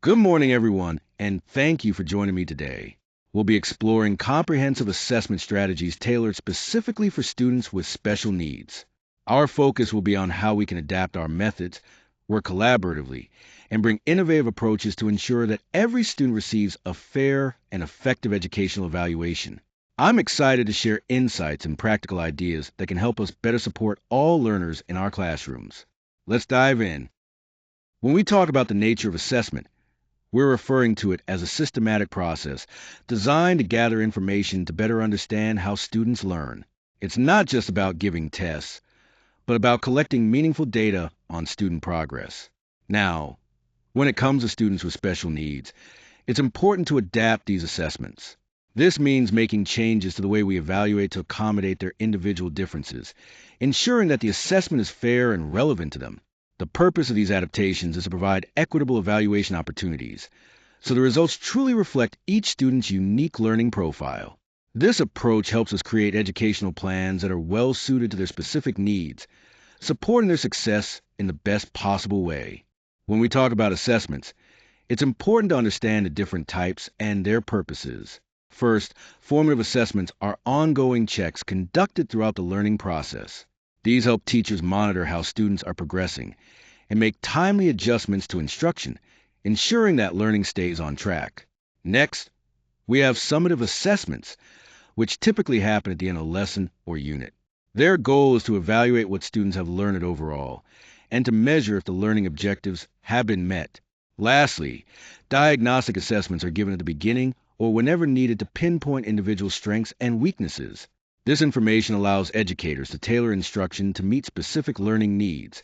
Good morning, everyone, and thank you for joining me today. We'll be exploring comprehensive assessment strategies tailored specifically for students with special needs. Our focus will be on how we can adapt our methods, work collaboratively, and bring innovative approaches to ensure that every student receives a fair and effective educational evaluation. I'm excited to share insights and practical ideas that can help us better support all learners in our classrooms. Let's dive in. When we talk about the nature of assessment, we're referring to it as a systematic process designed to gather information to better understand how students learn. It's not just about giving tests, but about collecting meaningful data on student progress. Now, when it comes to students with special needs, it's important to adapt these assessments. This means making changes to the way we evaluate to accommodate their individual differences, ensuring that the assessment is fair and relevant to them. The purpose of these adaptations is to provide equitable evaluation opportunities, so the results truly reflect each student's unique learning profile. This approach helps us create educational plans that are well suited to their specific needs, supporting their success in the best possible way. When we talk about assessments, it's important to understand the different types and their purposes. First, formative assessments are ongoing checks conducted throughout the learning process. These help teachers monitor how students are progressing and make timely adjustments to instruction, ensuring that learning stays on track. Next, we have summative assessments, which typically happen at the end of a lesson or unit. Their goal is to evaluate what students have learned overall and to measure if the learning objectives have been met. Lastly, diagnostic assessments are given at the beginning or whenever needed to pinpoint individual strengths and weaknesses. This information allows educators to tailor instruction to meet specific learning needs,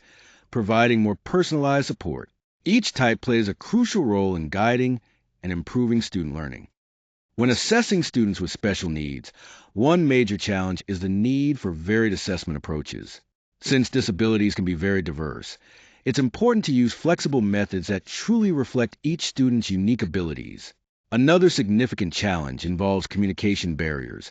providing more personalized support. Each type plays a crucial role in guiding and improving student learning. When assessing students with special needs, one major challenge is the need for varied assessment approaches. Since disabilities can be very diverse, it's important to use flexible methods that truly reflect each student's unique abilities. Another significant challenge involves communication barriers,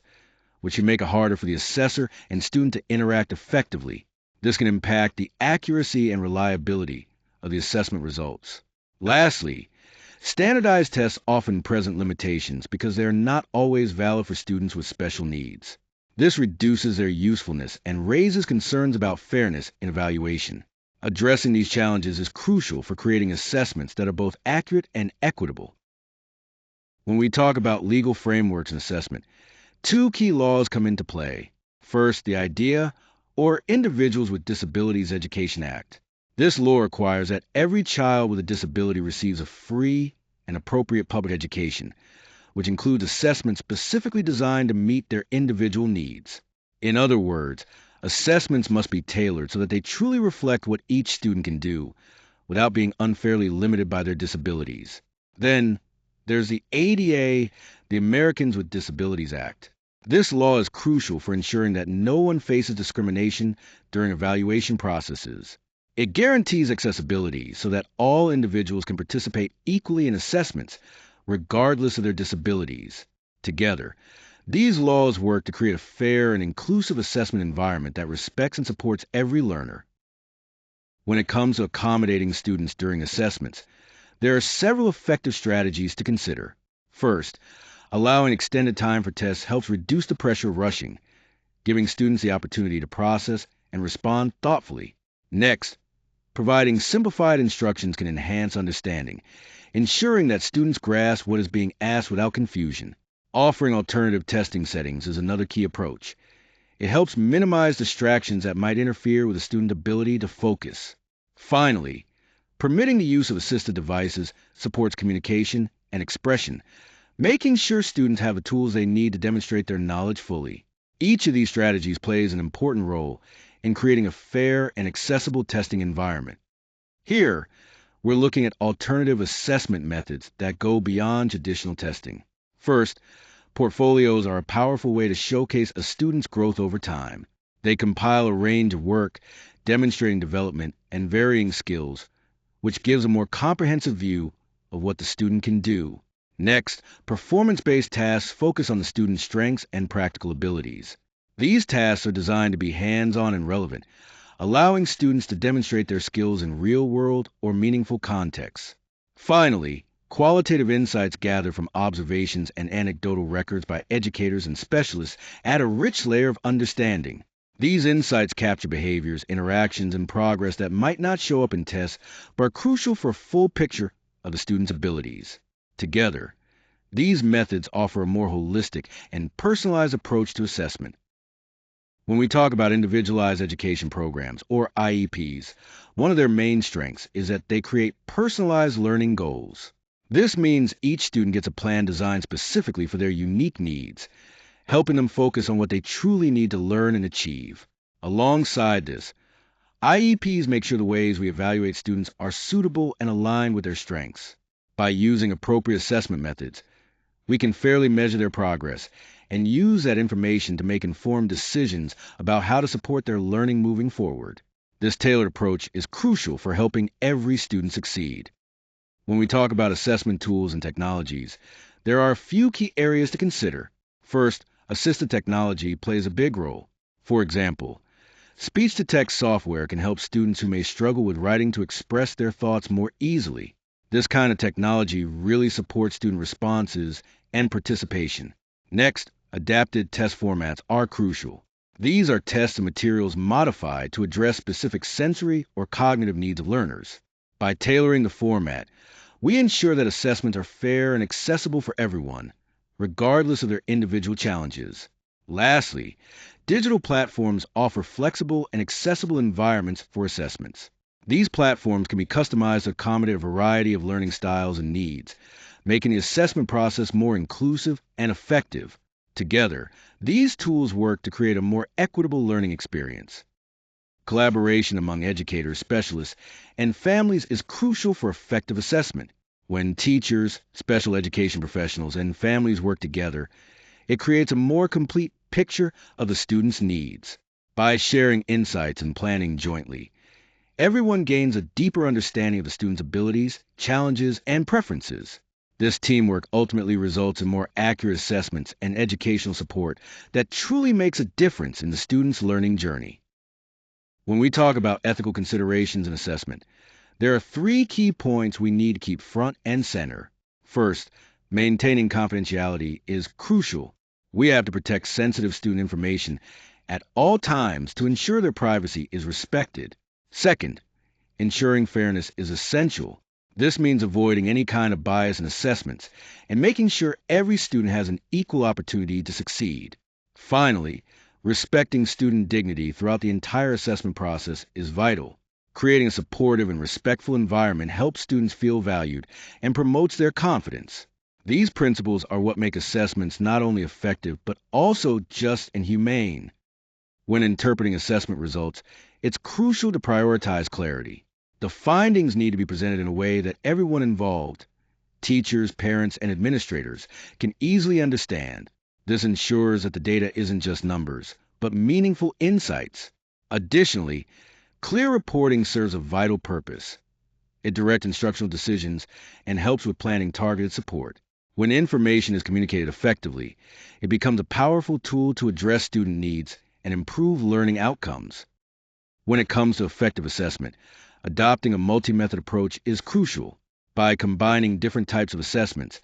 which can make it harder for the assessor and student to interact effectively. This can impact the accuracy and reliability of the assessment results. Lastly, standardized tests often present limitations because they are not always valid for students with special needs. This reduces their usefulness and raises concerns about fairness in evaluation. Addressing these challenges is crucial for creating assessments that are both accurate and equitable. When we talk about legal frameworks and assessment, two key laws come into play. First, the IDEA, or Individuals with Disabilities Education Act. This law requires that every child with a disability receives a free and appropriate public education, which includes assessments specifically designed to meet their individual needs. In other words, assessments must be tailored so that they truly reflect what each student can do without being unfairly limited by their disabilities. Then, there's the ADA, the Americans with Disabilities Act. This law is crucial for ensuring that no one faces discrimination during evaluation processes. It guarantees accessibility so that all individuals can participate equally in assessments, regardless of their disabilities. Together, these laws work to create a fair and inclusive assessment environment that respects and supports every learner. When it comes to accommodating students during assessments, there are several effective strategies to consider. First, allowing extended time for tests helps reduce the pressure of rushing, giving students the opportunity to process and respond thoughtfully. Next, providing simplified instructions can enhance understanding, ensuring that students grasp what is being asked without confusion. Offering alternative testing settings is another key approach. It helps minimize distractions that might interfere with a student's ability to focus. Finally, permitting the use of assistive devices supports communication and expression, making sure students have the tools they need to demonstrate their knowledge fully. Each of these strategies plays an important role in creating a fair and accessible testing environment. Here, we're looking at alternative assessment methods that go beyond traditional testing. First, portfolios are a powerful way to showcase a student's growth over time. They compile a range of work demonstrating development and varying skills, which gives a more comprehensive view of what the student can do. Next, performance-based tasks focus on the student's strengths and practical abilities. These tasks are designed to be hands-on and relevant, allowing students to demonstrate their skills in real-world or meaningful contexts. Finally, Qualitative insights gathered from observations and anecdotal records by educators and specialists add a rich layer of understanding. These insights capture behaviors, interactions, and progress that might not show up in tests, but are crucial for a full picture of the student's abilities. Together, these methods offer a more holistic and personalized approach to assessment. When we talk about individualized education programs, or IEPs, one of their main strengths is that they create personalized learning goals. This means each student gets a plan designed specifically for their unique needs, helping them focus on what they truly need to learn and achieve. Alongside this, IEPs make sure the ways we evaluate students are suitable and aligned with their strengths. By using appropriate assessment methods, we can fairly measure their progress and use that information to make informed decisions about how to support their learning moving forward. This tailored approach is crucial for helping every student succeed. When we talk about assessment tools and technologies, there are a few key areas to consider. First, assistive technology plays a big role. For example, speech-to-text software can help students who may struggle with writing to express their thoughts more easily. This kind of technology really supports student responses and participation. Next, adapted test formats are crucial. These are tests and materials modified to address specific sensory or cognitive needs of learners. By tailoring the format, we ensure that assessments are fair and accessible for everyone, regardless of their individual challenges. Lastly, digital platforms offer flexible and accessible environments for assessments. These platforms can be customized to accommodate a variety of learning styles and needs, making the assessment process more inclusive and effective. Together, these tools work to create a more equitable learning experience. Collaboration among educators, specialists, and families is crucial for effective assessment. When teachers, special education professionals, and families work together, it creates a more complete picture of the student's needs. By sharing insights and planning jointly, everyone gains a deeper understanding of the student's abilities, challenges, and preferences. This teamwork ultimately results in more accurate assessments and educational support that truly makes a difference in the student's learning journey. When we talk about ethical considerations in assessment, there are three key points we need to keep front and center. First, maintaining confidentiality is crucial. We have to protect sensitive student information at all times to ensure their privacy is respected. Second, ensuring fairness is essential. This means avoiding any kind of bias in assessments and making sure every student has an equal opportunity to succeed. Finally, respecting student dignity throughout the entire assessment process is vital. Creating a supportive and respectful environment helps students feel valued and promotes their confidence. These principles are what make assessments not only effective but also just and humane. When interpreting assessment results, it's crucial to prioritize clarity. The findings need to be presented in a way that everyone involved, teachers, parents, and administrators, can easily understand. This ensures that the data isn't just numbers, but meaningful insights. Additionally, clear reporting serves a vital purpose. It directs instructional decisions and helps with planning targeted support. When information is communicated effectively, it becomes a powerful tool to address student needs and improve learning outcomes. When it comes to effective assessment, adopting a multi-method approach is crucial. By combining different types of assessments,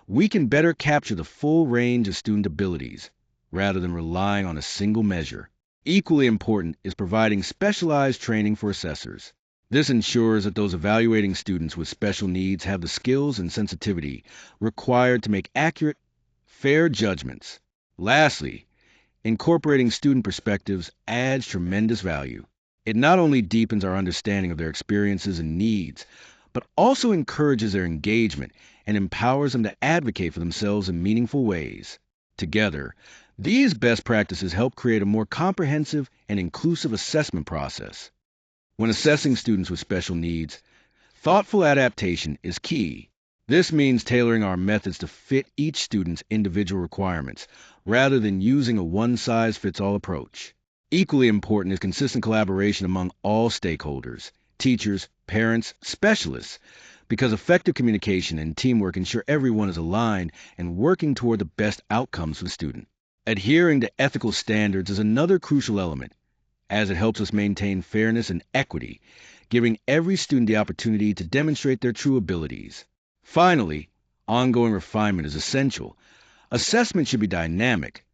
we can better capture the full range of student abilities, rather than relying on a single measure. Equally important is providing specialized training for assessors. This ensures that those evaluating students with special needs have the skills and sensitivity required to make accurate, fair judgments. Lastly, incorporating student perspectives adds tremendous value. It not only deepens our understanding of their experiences and needs, but also encourages their engagement and empowers them to advocate for themselves in meaningful ways. Together, these best practices help create a more comprehensive and inclusive assessment process. When assessing students with special needs, thoughtful adaptation is key. This means tailoring our methods to fit each student's individual requirements, rather than using a one-size-fits-all approach. Equally important is consistent collaboration among all stakeholders, teachers, parents, specialists, because effective communication and teamwork ensure everyone is aligned and working toward the best outcomes for the student. Adhering to ethical standards is another crucial element, as it helps us maintain fairness and equity, giving every student the opportunity to demonstrate their true abilities. Finally, ongoing refinement is essential. Assessment should be dynamic,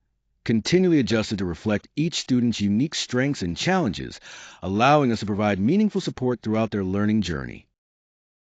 continually adjusted to reflect each student's unique strengths and challenges, allowing us to provide meaningful support throughout their learning journey.